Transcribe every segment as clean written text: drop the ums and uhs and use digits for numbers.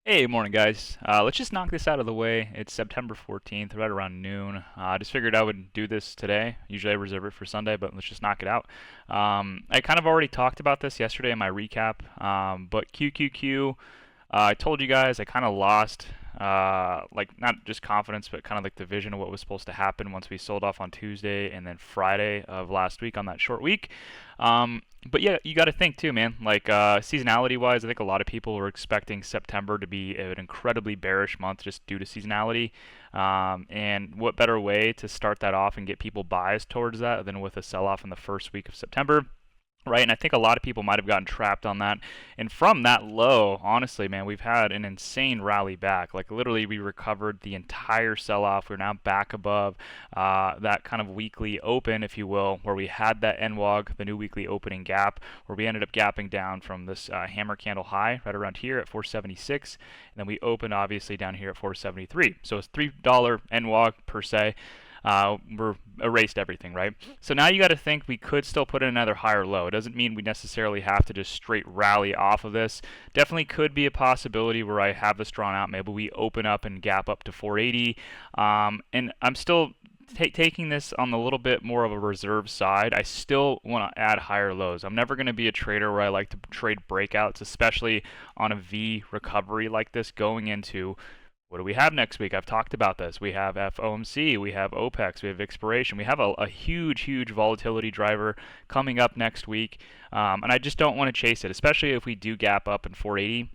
Hey, morning guys. Let's just knock this out of the way. It's September 14th, right around noon. I just figured I would do this today. Usually I reserve it for Sunday, but let's just knock it out. I kind of already talked about this yesterday in my recap, but QQQ, I told you guys I kind of lost, like not just confidence, but kind of like the vision of what was supposed to happen once we sold off on Tuesday and then Friday of last week on that short week. But yeah, you got to think too, man. Like seasonality wise, I think a lot of people were expecting September to be an incredibly bearish month just due to seasonality. And what better way to start that off and get people biased towards that than with a sell off in the first week of September? Right, and I think a lot of people might have gotten trapped on that. And from that low, honestly, man, we've had an insane rally back. Like literally, we recovered the entire sell-off. We're now back above that kind of weekly open, if you will, where we had that NWOG, the new weekly opening gap, where we ended up gapping down from this hammer candle high right around here at 476, and then we opened obviously down here at 473. So it's $3 NWOG per se. We're erased everything, right? So now you got to think we could still put in another higher low. It doesn't mean we necessarily have to just straight rally off of this. Definitely could be a possibility where I have this drawn out. Maybe we open up and gap up to 480. And I'm still taking this on a little bit more of a reserve side. I still want to add higher lows. I'm never going to be a trader where I like to trade breakouts, especially on a V recovery like this going into what do we have next week? I've talked about this. We have FOMC, we have OPEX, we have expiration. We have a huge, huge volatility driver coming up next week. And I just don't want to chase it, especially if we do gap up in 480.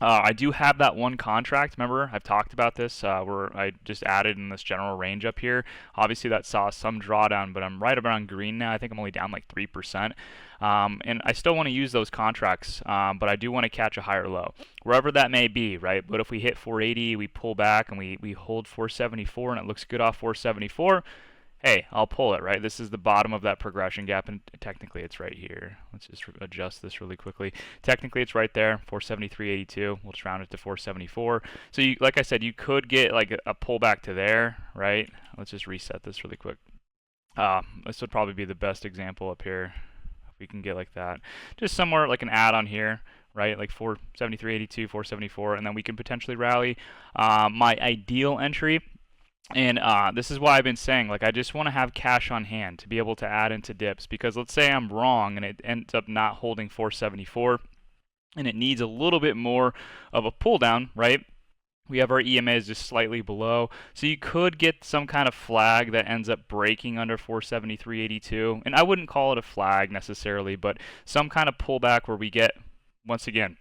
I do have that one contract. Remember, I've talked about this where I just added in this general range up here. Obviously, that saw some drawdown, but I'm right around green now. I think I'm only down like 3%. And I still want to use those contracts, but I do want to catch a higher low, wherever that may be, right? But if we hit 480, we pull back and we hold 474 and it looks good off 474, hey, I'll pull it, right? This is the bottom of that progression gap, and technically it's right here. Let's just adjust this really quickly. Technically it's right there, 473.82. We'll just round it to 474. So you, like I said, you could get like a pullback to there, right? Let's just reset this really quick. This would probably be the best example up here. If we can get like that. Just somewhere like an add on here, right? Like 473.82, 474, and then we can potentially rally. My ideal entry, and this is why I've been saying, like, I just want to have cash on hand to be able to add into dips. Because let's say I'm wrong and it ends up not holding 474 and it needs a little bit more of a pull down, right? We have our EMAs just slightly below. So you could get some kind of flag that ends up breaking under 473.82. And I wouldn't call it a flag necessarily, but some kind of pullback where we get, once again,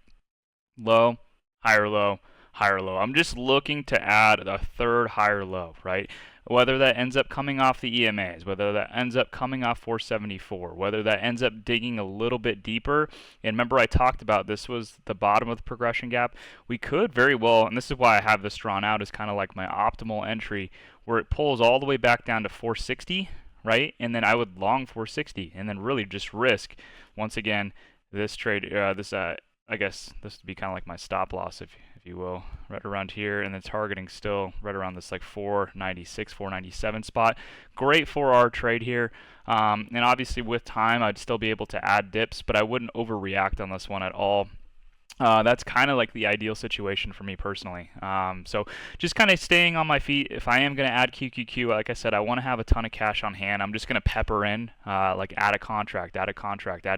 low, higher low, higher low. I'm just looking to add a third higher low, right? Whether that ends up coming off the EMAs, whether that ends up coming off 474, whether that ends up digging a little bit deeper. And remember, I talked about this was the bottom of the progression gap. We could very well, and this is why I have this drawn out as kind of like my optimal entry, where it pulls all the way back down to 460, right? And then I would long 460 and then really just risk, once again, this trade, I guess this would be kind of like my stop loss, if you will, right around here, and then targeting still right around this like 496, 497 spot. Great 4R trade here, and obviously with time I'd still be able to add dips, but I wouldn't overreact on this one at all. That's kind of like the ideal situation for me personally. So just kind of staying on my feet. If I am going to add QQQ, like I said, I want to have a ton of cash on hand. I'm just going to pepper in, like add a contract, add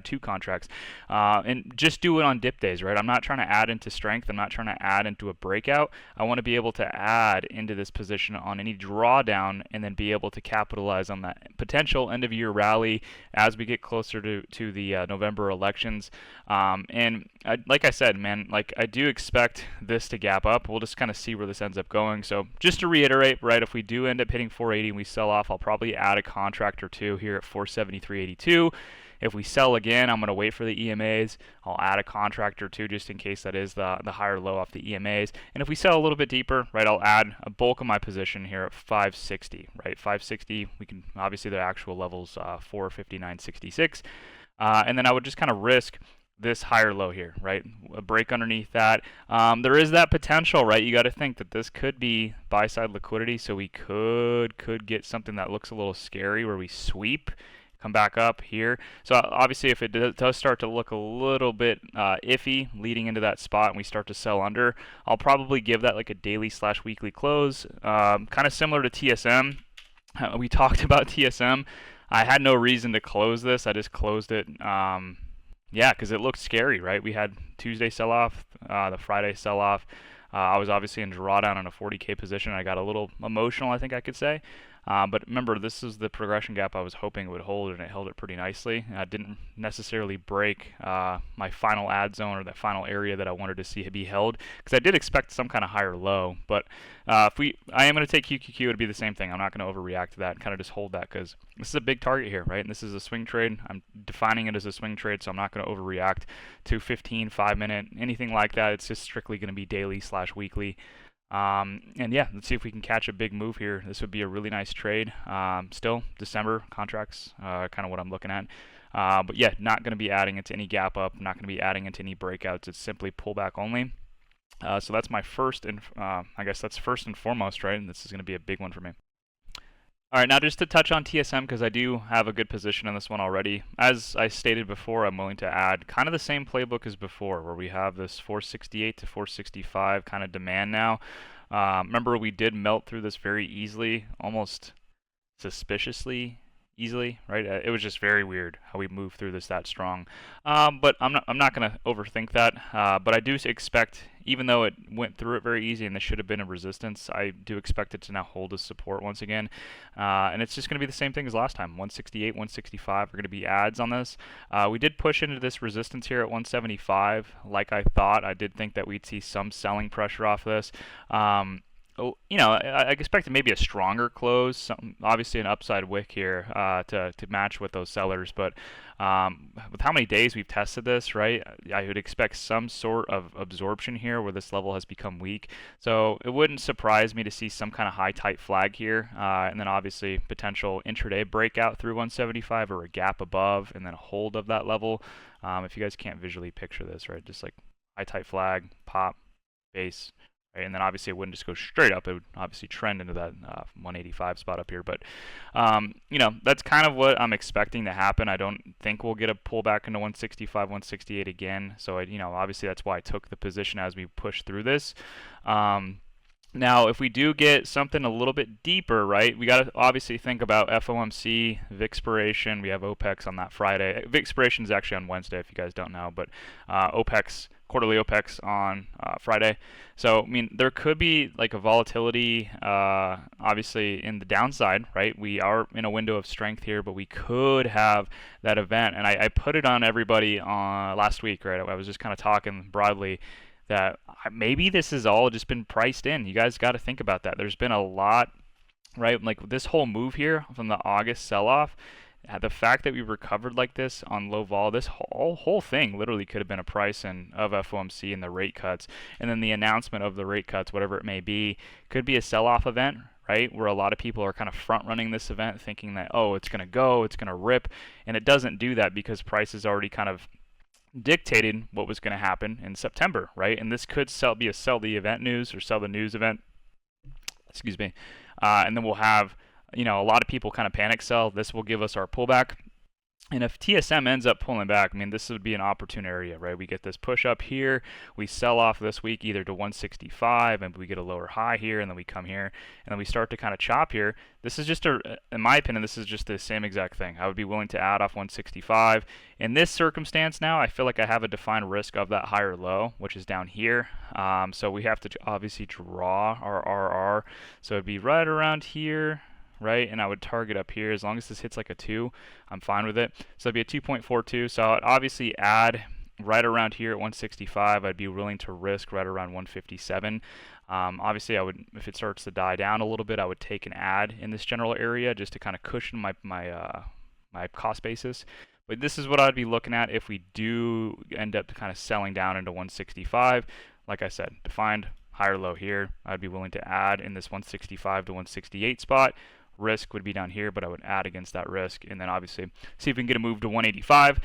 two contracts, and just do it on dip days, right? I'm not trying to add into strength. I'm not trying to add into a breakout. I want to be able to add into this position on any drawdown and then be able to capitalize on that potential end of year rally as we get closer to the November elections. Like I said, man, like I do expect this to gap up. We'll just kind of see where this ends up going. So just to reiterate, right, if we do end up hitting 480 and we sell off, I'll probably add a contract or two here at 473.82. If we sell again, I'm going to wait for the EMAs. I'll add a contract or two just in case that is the higher low off the EMAs. And if we sell a little bit deeper, right, I'll add a bulk of my position here at 560, right? 560, we can, obviously the actual levels 459.66. And then I would just kind of risk this higher low here, right? A break underneath that. There is that potential, right? You got to think that this could be buy side liquidity, so we could get something that looks a little scary where we sweep, come back up here. So obviously if it does start to look a little bit iffy leading into that spot and we start to sell under, I'll probably give that like a daily/weekly close, kind of similar to TSM. We talked about TSM. I had no reason to close this. I just closed it. Yeah, because it looked scary, right? We had Tuesday sell-off, the Friday sell-off. I was obviously in drawdown in a 40K position. I got a little emotional, I think I could say. But remember, this is the progression gap I was hoping it would hold, and it held it pretty nicely. I didn't necessarily break my final ad zone or that final area that I wanted to see be held, because I did expect some kind of higher low. But I am going to take QQQ, it'd be the same thing. I'm not going to overreact to that and kind of just hold that, because this is a big target here, right? And this is a swing trade. I'm defining it as a swing trade, so I'm not going to overreact to 15, 5-minute, anything like that. It's just strictly going to be daily/weekly. And yeah, let's see if we can catch a big move here. This would be a really nice trade. Still, December contracts, kind of what I'm looking at. But yeah, not going to be adding into any gap up, not going to be adding into any breakouts. It's simply pullback only. So that's my first, and I guess that's first and foremost, right? And this is going to be a big one for me. All right, now just to touch on TSM, because I do have a good position in this one already. As I stated before, I'm willing to add kind of the same playbook as before, where we have this 468 to 465 kind of demand now. Remember, we did melt through this very easily, almost suspiciously easily, right? It was just very weird how we moved through this that strong. But I'm not going to overthink that. But I do expect, even though it went through it very easy and this should have been a resistance, I do expect it to now hold as support once again. And it's just going to be the same thing as last time. 168, 165 are going to be ads on this. We did push into this resistance here at 175. Like I thought, I did think that we'd see some selling pressure off this. You know, I expected maybe a stronger close, obviously an upside wick here to match with those sellers. But with how many days we've tested this, right, I would expect some sort of absorption here where this level has become weak. So it wouldn't surprise me to see some kind of high tight flag here, and then obviously potential intraday breakout through 175 or a gap above, and then a hold of that level. If you guys can't visually picture this, right, just like high tight flag, pop, base. Right, and then obviously it wouldn't just go straight up. It would obviously trend into that 185 spot up here. But, you know, that's kind of what I'm expecting to happen. I don't think we'll get a pullback into 165, 168 again. So, you know, obviously that's why I took the position as we push through this. Now, if we do get something a little bit deeper, right, we got to obviously think about FOMC, VIXpiration. We have OPEX on that Friday. VIXpiration is actually on Wednesday, if you guys don't know, but OPEX, quarterly OPEX on Friday. So, I mean, there could be like a volatility, obviously, in the downside, right? We are in a window of strength here, but we could have that event. And I put it on everybody last week, right? I was just kind of talking broadly that maybe this has all just been priced in. You guys got to think about that. There's been a lot, right? Like this whole move here from the August sell-off, the fact that we recovered like this on low vol, this whole thing literally could have been a price in of FOMC and the rate cuts, and then the announcement of the rate cuts, whatever it may be, could be a sell-off event, right? Where a lot of people are kind of front-running this event, thinking that, oh, it's going to go, it's going to rip, and it doesn't do that because price is already kind of dictated what was going to happen in September, right? And this could be a sell the event news or sell the news event, excuse me, and then we'll have, you know, a lot of people kind of panic sell. This will give us our pullback. And if TSM ends up pulling back, I mean, this would be an opportune area, right? We get this push up here. We sell off this week either to 165, and we get a lower high here, and then we come here, and then we start to kind of chop here. This is just, in my opinion, this is just the same exact thing. I would be willing to add off 165. In this circumstance now, I feel like I have a defined risk of that higher low, which is down here. So we have to obviously draw our RR. So it'd be right around here, right? And I would target up here. As long as this hits like a 2, I'm fine with it. So it'd be a 2.42. So I'd obviously add right around here at 165. I'd be willing to risk right around 157. Obviously, I would, if it starts to die down a little bit, I would take an add in this general area just to kind of cushion my cost basis. But this is what I'd be looking at if we do end up kind of selling down into 165. Like I said, defined higher low here. I'd be willing to add in this 165 to 168 spot. Risk would be down here, but I would add against that risk, and then obviously see if we can get a move to 185.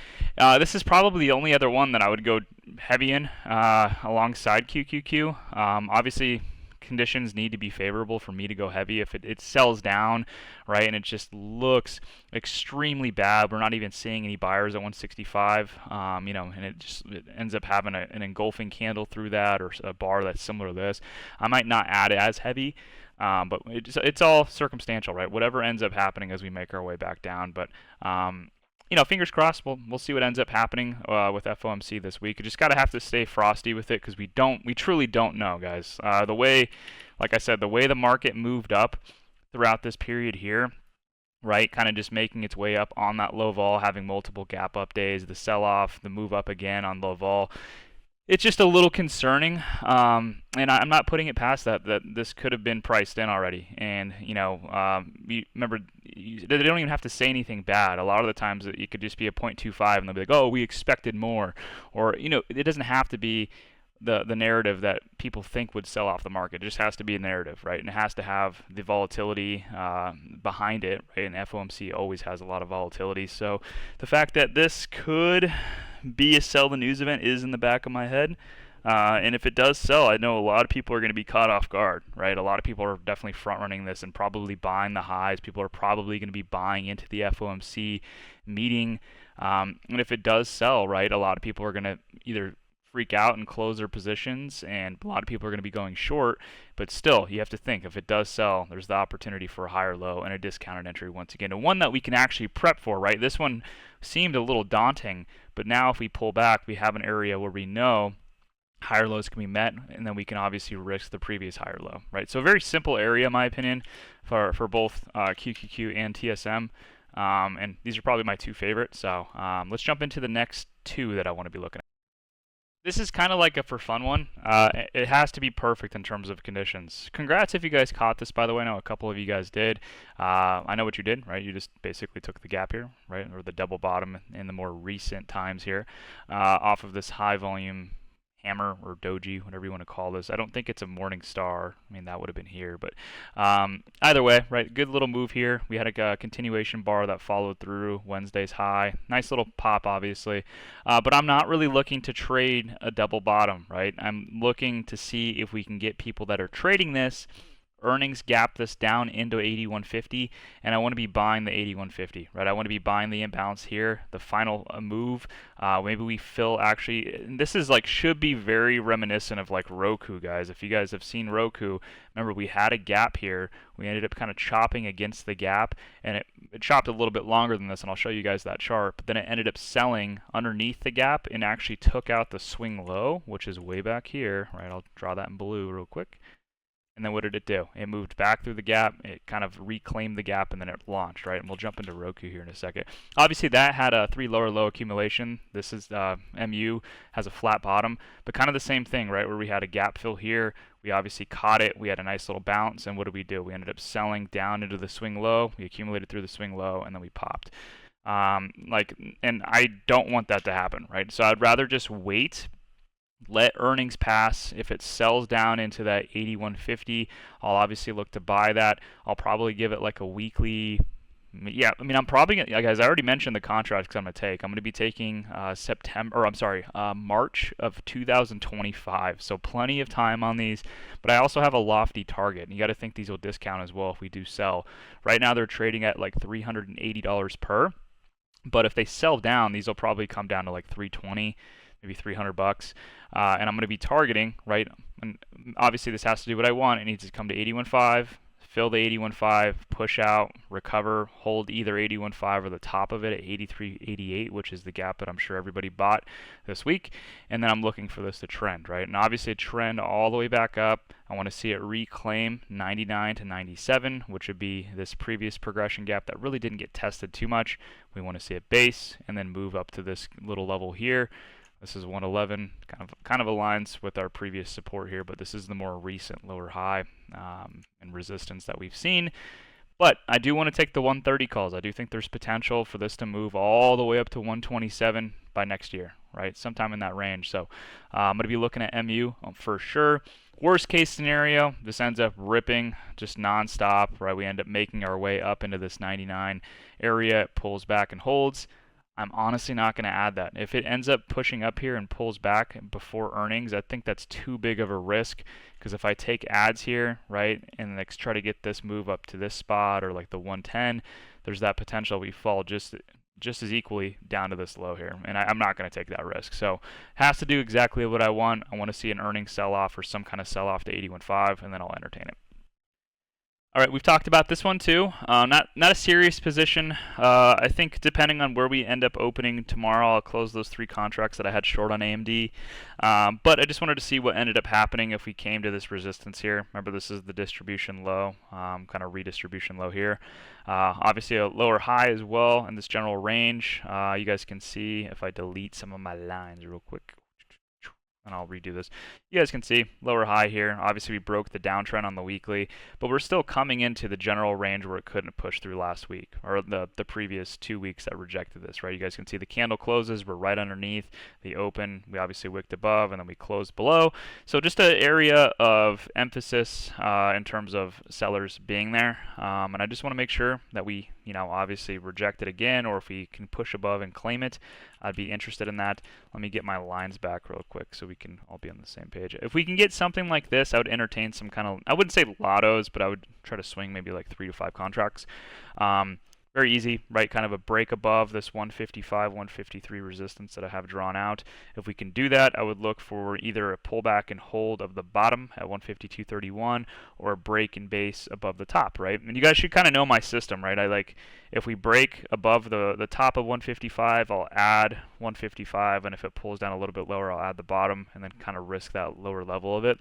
This is probably the only other one that I would go heavy in alongside QQQ. Obviously, conditions need to be favorable for me to go heavy. If it sells down, right, and it just looks extremely bad, we're not even seeing any buyers at 165, and it ends up having an engulfing candle through that, or a bar that's similar to this, I might not add as heavy. But it's all circumstantial, right? Whatever ends up happening as we make our way back down. But fingers crossed. We'll see what ends up happening with FOMC this week. You just gotta have to stay frosty with it, because we truly don't know, guys. Like I said, the way the market moved up throughout this period here, right, kind of just making its way up on that low vol, having multiple gap up days, the sell-off, the move up again on low vol. It's just a little concerning, and I'm not putting it past that this could have been priced in already. And remember, they don't even have to say anything bad. A lot of the times it could just be a 0.25, and they'll be like, "Oh, we expected more," or it doesn't have to be the narrative that people think would sell off the market. It just has to be a narrative, right? And it has to have the volatility behind it, right? And FOMC always has a lot of volatility. So the fact that this could be a sell the news event is in the back of my head. And if it does sell, I know a lot of people are going to be caught off guard, right? A lot of people are definitely front running this and probably buying the highs. People are probably going to be buying into the FOMC meeting. And if it does sell, right, a lot of people are going to either freak out and close their positions, and a lot of people are going to be going short. But still, you have to think, if it does sell, there's the opportunity for a higher low and a discounted entry once again, and one that we can actually prep for, right? This one seemed a little daunting, but now if we pull back, we have an area where we know higher lows can be met, and then we can obviously risk the previous higher low, right? So a very simple area, in my opinion, for both QQQ and TSM. And these are probably my two favorites. So let's jump into the next two that I want to be looking at. This is kind of like a for fun one. It has to be perfect in terms of conditions. Congrats if you guys caught this, by the way. I know a couple of you guys did. I know what you did, right? You just basically took the gap here, right? Or the double bottom in the more recent times here off of this high volume hammer or doji, whatever you want to call this. I don't think it's a morning star. I mean, that would have been here, but either way, right? Good little move here. We had a continuation bar that followed through Wednesday's high. Nice little pop, obviously, but I'm not really looking to trade a double bottom, right? I'm looking to see if we can get people that are trading this earnings gap this down into 81.50, and I want to be buying the 81.50, right? I want to be buying the imbalance here, the final move. Maybe we fill actually, and this is like, should be very reminiscent of like Roku, guys. If you guys have seen Roku, remember we had a gap here. We ended up kind of chopping against the gap, and it chopped a little bit longer than this, and I'll show you guys that chart, but then it ended up selling underneath the gap and actually took out the swing low, which is way back here, right? I'll draw that in blue real quick. And then what did it do? It moved back through the gap. It kind of reclaimed the gap, and then it launched, right? And we'll jump into Roku here in a second. Obviously, that had a 3 lower low accumulation. This is MU has a flat bottom, but kind of the same thing, right? Where we had a gap fill here. We obviously caught it. We had a nice little bounce, and what did we do? We ended up selling down into the swing low. We accumulated through the swing low, and then we popped. And I don't want that to happen, right? So I'd rather just wait. Let earnings pass. If it sells down into that 81.50, I'll obviously look to buy that. I'll probably give it like a weekly. Yeah, I mean, I'm probably gonna, guys, I already mentioned the contracts I'm gonna take. I'm gonna be taking March of 2025. So plenty of time on these, but I also have a lofty target. And you got to think these will discount as well if we do sell. Right now they're trading at like $380 per, but if they sell down, these will probably come down to like 320. Maybe $300, and I'm going to be targeting, right? And obviously, this has to do what I want. It needs to come to 81.5, fill the 81.5, push out, recover, hold either 81.5 or the top of it at 83.88, which is the gap that I'm sure everybody bought this week. And then I'm looking for this to trend, right? And obviously, a trend all the way back up. I want to see it reclaim 99 to 97, which would be this previous progression gap that really didn't get tested too much. We want to see it base and then move up to this little level here. This is 111, kind of aligns with our previous support here, but this is the more recent lower high and resistance that we've seen. But I do want to take the 130 calls. I do think there's potential for this to move all the way up to 127 by next year, right? Sometime in that range. So I'm going to be looking at MU for sure. Worst case scenario, this ends up ripping just nonstop, right? We end up making our way up into this 99 area. It pulls back and holds. I'm honestly not going to add that. If it ends up pushing up here and pulls back before earnings, I think that's too big of a risk, because if I take ads here, right, and like try to get this move up to this spot or like the 110, there's that potential we fall just as equally down to this low here, and I'm not going to take that risk. So has to do exactly what I want. I want to see an earnings sell-off or some kind of sell-off to 81.5, and then I'll entertain it. All right, we've talked about this one too. Not a serious position. I think depending on where we end up opening tomorrow, I'll close those 3 contracts that I had short on AMD. But I just wanted to see what ended up happening if we came to this resistance here. Remember, this is the distribution low, kind of redistribution low here. Obviously, a lower high as well in this general range. You guys can see if I delete some of my lines real quick, and I'll redo this. You guys can see lower high here. Obviously, we broke the downtrend on the weekly, but we're still coming into the general range where it couldn't push through last week, or the previous 2 weeks that rejected this, right? You guys can see the candle closes. We're right underneath the open. We obviously wicked above, and then we closed below. So just an area of emphasis in terms of sellers being there. And I just want to make sure that we, obviously reject it again, or if we can push above and claim it, I'd be interested in that. Let me get my lines back real quick so we can all be on the same page. If we can get something like this, I would entertain some kind of, I wouldn't say lottos, but I would try to swing maybe like 3 to 5 contracts. Very easy, right? Kind of a break above this 155, 153 resistance that I have drawn out. If we can do that, I would look for either a pullback and hold of the bottom at 152.31 or a break and base above the top, right? And you guys should kind of know my system, right? I like, if we break above the top of 155, I'll add 155, and if it pulls down a little bit lower, I'll add the bottom and then kind of risk that lower level of it.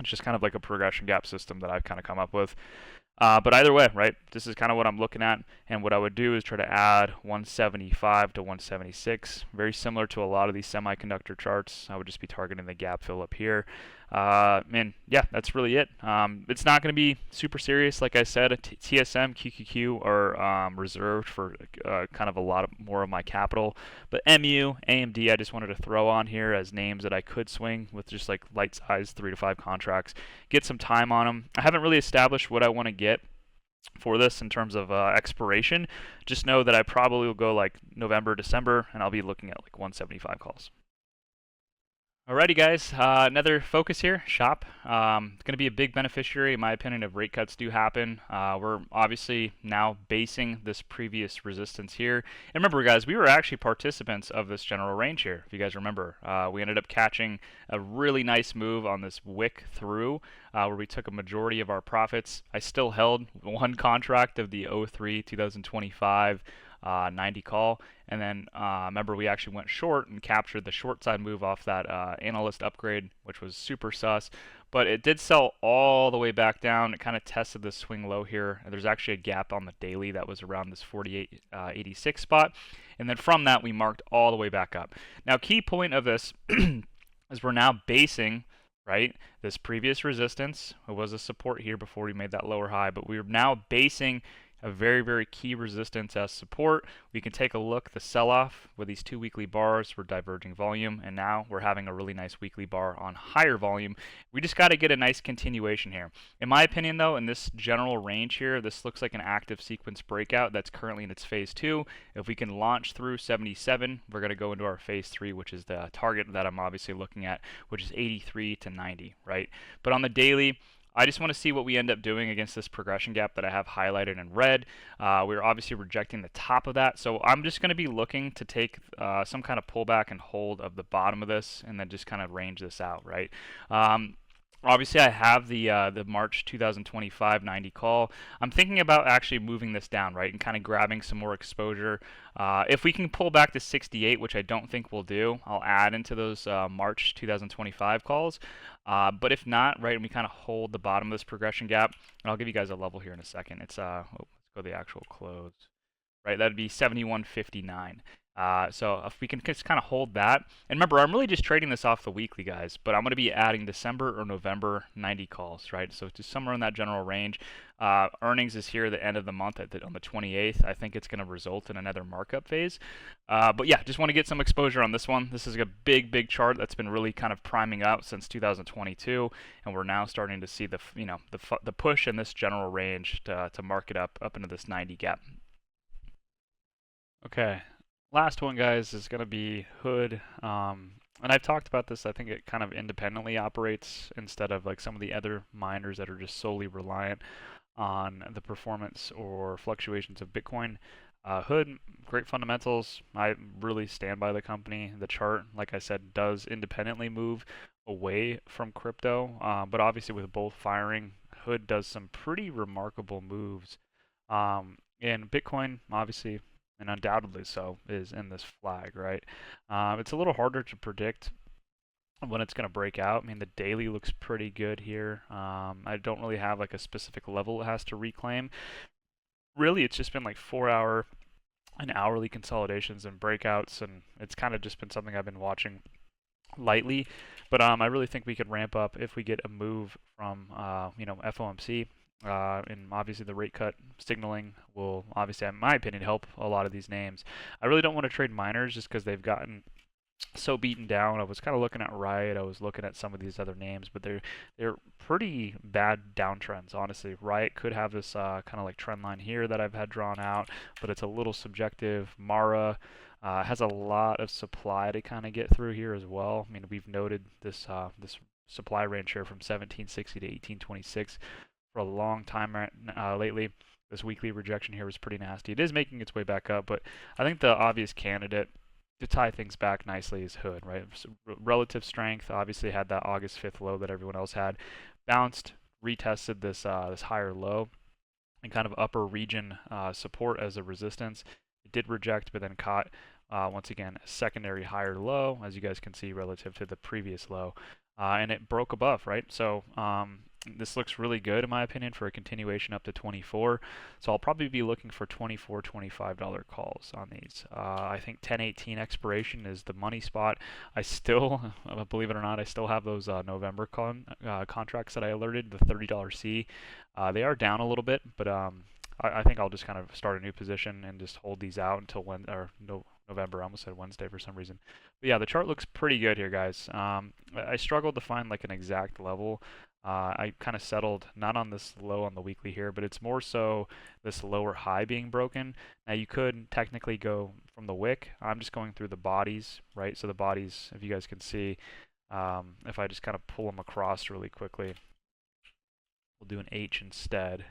It's just kind of like a progression gap system that I've kind of come up with. But either way, right, this is kind of what I'm looking at, and what I would do is try to add 175 to 176, very similar to a lot of these semiconductor charts. I would just be targeting the gap fill up here. And yeah, that's really it. It's not going to be super serious. Like I said, TSM, QQQ are reserved for kind of a lot more of my capital. But MU, AMD, I just wanted to throw on here as names that I could swing with just like light size 3 to 5 contracts. Get some time on them. I haven't really established what I want to get for this in terms of expiration. Just know that I probably will go like November, December, and I'll be looking at like 175 calls. Alrighty, guys. Another focus here, SHOP. It's going to be a big beneficiary, in my opinion, if rate cuts do happen. We're obviously now basing this previous resistance here. And remember, guys, we were actually participants of this general range here. If you guys remember, we ended up catching a really nice move on this wick through, where we took a majority of our profits. I still held 1 contract of the 03 2025 90 call, and then remember, we actually went short and captured the short side move off that analyst upgrade, which was super sus. But it did sell all the way back down. It kind of tested the swing low here. There's actually a gap on the daily that was around this 48.86 spot, and then from that we marked all the way back up. Now, key point of this is we're now basing, right, this previous resistance. It was a support here before we made that lower high, but we're now basing a very, very key resistance as support. We can take a look, the sell-off with these 2 weekly bars were diverging volume, and now we're having a really nice weekly bar on higher volume. We just got to get a nice continuation here. In my opinion, though, in this general range here, this looks like an active sequence breakout that's currently in its phase 2. If we can launch through 77, we're going to go into our phase 3, which is the target that I'm obviously looking at, which is 83 to 90, right? But on the daily, I just want to see what we end up doing against this progression gap that I have highlighted in red. We're obviously rejecting the top of that, so I'm just going to be looking to take some kind of pullback and hold of the bottom of this, and then just kind of range this out, right? Obviously, I have the March 2025 90 call. I'm thinking about actually moving this down, right, and kind of grabbing some more exposure. If we can pull back to 68, which I don't think we'll do, I'll add into those March 2025 calls. But if not, right, and we kind of hold the bottom of this progression gap, and I'll give you guys a level here in a second. It's let's go to the actual close. Right, that'd be 71.59. So if we can just kind of hold that, and remember, I'm really just trading this off the weekly, guys, but I'm going to be adding December or November 90 calls, right? So just somewhere in that general range. Earnings is here at the end of the month on the 28th. I think it's going to result in another markup phase. But yeah, just want to get some exposure on this one. This is a big, big chart that's been really kind of priming out since 2022, and we're now starting to see the push in this general range to mark it up into this 90 gap. Okay. Last one, guys, is going to be Hood. And I've talked about this. I think it kind of independently operates instead of like some of the other miners that are just solely reliant on the performance or fluctuations of Bitcoin. Hood, great fundamentals. I really stand by the company. The chart, like I said, does independently move away from crypto, but obviously with both firing, Hood does some pretty remarkable moves. And Bitcoin, obviously, and undoubtedly so, is in this flag, right? It's a little harder to predict when it's going to break out. I mean, the daily looks pretty good here. I don't really have like a specific level it has to reclaim. Really, it's just been like 4 hour and hourly consolidations and breakouts, and it's kind of just been something I've been watching lightly. But I really think we could ramp up if we get a move from FOMC. And obviously the rate cut signaling will obviously, in my opinion, help a lot of these names. I really don't want to trade miners just because they've gotten so beaten down. I was kind of looking at Riot. I was looking at some of these other names, but they're pretty bad downtrends. Honestly, Riot could have this kind of like trend line here that I've had drawn out, but it's a little subjective. Mara has a lot of supply to kind of get through here as well. I mean, we've noted this supply range here from 1760 to 1826 for a long time lately. This weekly rejection here was pretty nasty. It is making its way back up, but I think the obvious candidate to tie things back nicely is Hood, right? So relative strength, obviously had that August 5th low that everyone else had. Bounced, retested this higher low and kind of upper region support as a resistance. It did reject, but then caught once again a secondary higher low, as you guys can see relative to the previous low, and it broke above, right? So this looks really good in my opinion for a continuation up to 24. So I'll probably be looking for $24, $25 calls on these. I think 10/18 expiration is the money spot. I still, believe it or not, I still have those November contracts that I alerted, the $30 C. They are down a little bit, but I think I'll just kind of start a new position and just hold these out until November. I almost said Wednesday for some reason. But yeah, the chart looks pretty good here, guys. I struggled to find like an exact level. I kind of settled not on this low on the weekly here, but it's more so this lower high being broken. Now you could technically go from the wick. I'm just going through the bodies, right? So the bodies, if you guys can see, if I just kind of pull them across really quickly, we'll do an H instead.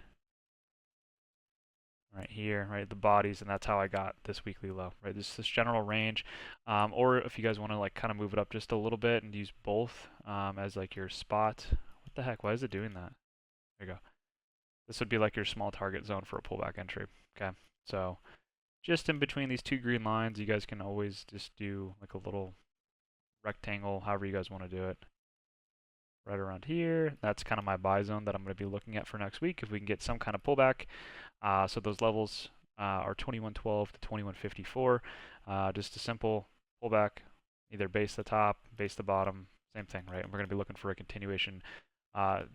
Right here, right, the bodies, and that's how I got this weekly low, right? This general range, or if you guys want to like kind of move it up just a little bit and use both as like your spot. What the heck? Why is it doing that? There you go. This would be like your small target zone for a pullback entry. Okay, so just in between these two green lines, you guys can always just do like a little rectangle, however you guys want to do it. Right around here, that's kind of my buy zone that I'm going to be looking at for next week if we can get some kind of pullback. So those levels are 2112 to 2154. Just a simple pullback, either base the top, base the bottom, same thing, right? And we're going to be looking for a continuation,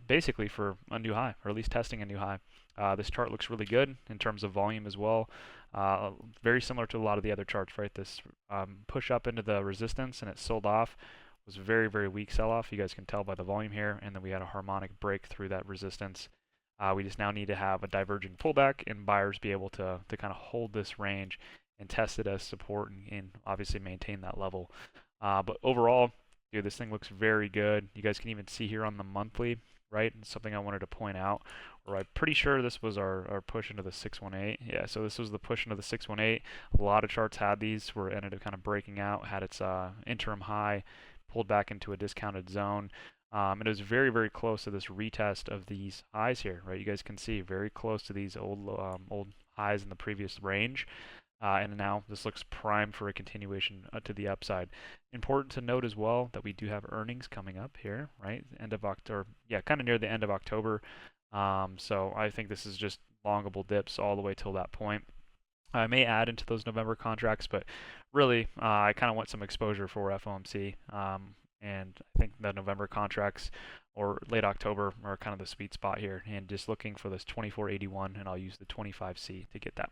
basically for a new high, or at least testing a new high. This chart looks really good in terms of volume as well. Very similar to a lot of the other charts, right? This push up into the resistance and it sold off was a very, very weak sell-off. You guys can tell by the volume here, and then we had a harmonic break through that resistance. We just now need to have a diverging pullback and buyers be able to kind of hold this range and test it as support and obviously maintain that level. But overall, dude, this thing looks very good. You guys can even see here on the monthly, right? And something I wanted to point out, where I'm pretty sure this was our push into the 618. Yeah, so this was the push into the 618. A lot of charts had these where it ended up kind of breaking out, had its interim high, pulled back into a discounted zone. It was very, very close to this retest of these highs here, right? You guys can see very close to these old highs in the previous range. And now this looks prime for a continuation to the upside. Important to note as well that we do have earnings coming up here, right? End of October, yeah, kind of near the end of October. So I think this is just longable dips all the way till that point. I may add into those November contracts, but really, I kind of want some exposure for FOMC. And I think the November contracts or late October are kind of the sweet spot here. And just looking for this 2481, and I'll use the 25C to get that.